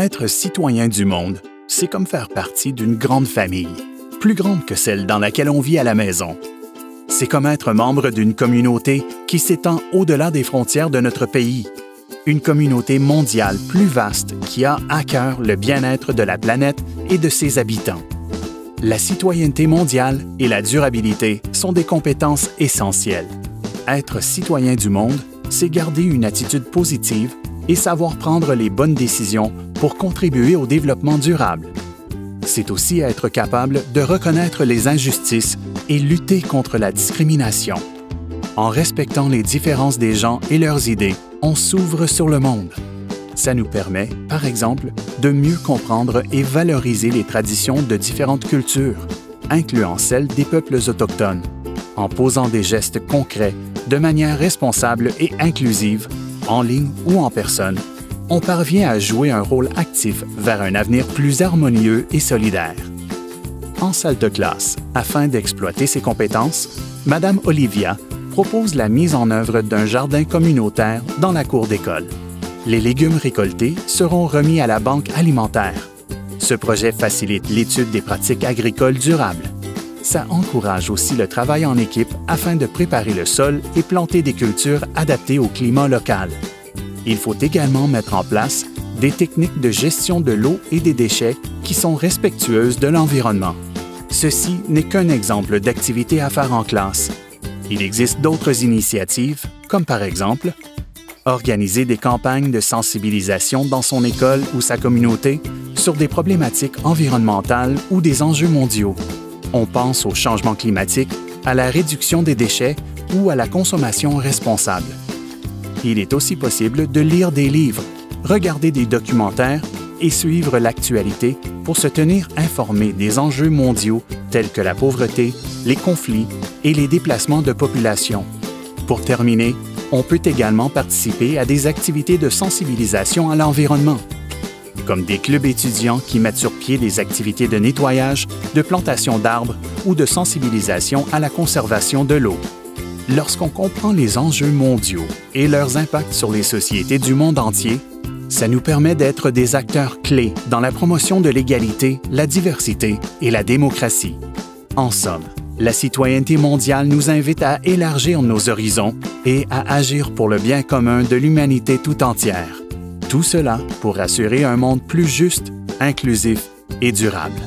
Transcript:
Être citoyen du monde, c'est comme faire partie d'une grande famille, plus grande que celle dans laquelle on vit à la maison. C'est comme être membre d'une communauté qui s'étend au-delà des frontières de notre pays. Une communauté mondiale plus vaste qui a à cœur le bien-être de la planète et de ses habitants. La citoyenneté mondiale et la durabilité sont des compétences essentielles. Être citoyen du monde, c'est garder une attitude positive et savoir prendre les bonnes décisions pour contribuer au développement durable. C'est aussi être capable de reconnaître les injustices et lutter contre la discrimination. En respectant les différences des gens et leurs idées, on s'ouvre sur le monde. Ça nous permet, par exemple, de mieux comprendre et valoriser les traditions de différentes cultures, incluant celles des peuples autochtones. En posant des gestes concrets, de manière responsable et inclusive, en ligne ou en personne, on parvient à jouer un rôle actif vers un avenir plus harmonieux et solidaire. En salle de classe, afin d'exploiter ses compétences, Madame Olivia propose la mise en œuvre d'un jardin communautaire dans la cour d'école. Les légumes récoltés seront remis à la banque alimentaire. Ce projet facilite l'étude des pratiques agricoles durables. Ça encourage aussi le travail en équipe afin de préparer le sol et planter des cultures adaptées au climat local. Il faut également mettre en place des techniques de gestion de l'eau et des déchets qui sont respectueuses de l'environnement. Ceci n'est qu'un exemple d'activité à faire en classe. Il existe d'autres initiatives, comme par exemple organiser des campagnes de sensibilisation dans son école ou sa communauté sur des problématiques environnementales ou des enjeux mondiaux. On pense au changement climatique, à la réduction des déchets ou à la consommation responsable. Il est aussi possible de lire des livres, regarder des documentaires et suivre l'actualité pour se tenir informé des enjeux mondiaux tels que la pauvreté, les conflits et les déplacements de population. Pour terminer, on peut également participer à des activités de sensibilisation à l'environnement, comme des clubs étudiants qui mettent sur pied des activités de nettoyage, de plantation d'arbres ou de sensibilisation à la conservation de l'eau. Lorsqu'on comprend les enjeux mondiaux et leurs impacts sur les sociétés du monde entier, ça nous permet d'être des acteurs clés dans la promotion de l'égalité, la diversité et la démocratie. En somme, la citoyenneté mondiale nous invite à élargir nos horizons et à agir pour le bien commun de l'humanité tout entière. Tout cela pour assurer un monde plus juste, inclusif et durable.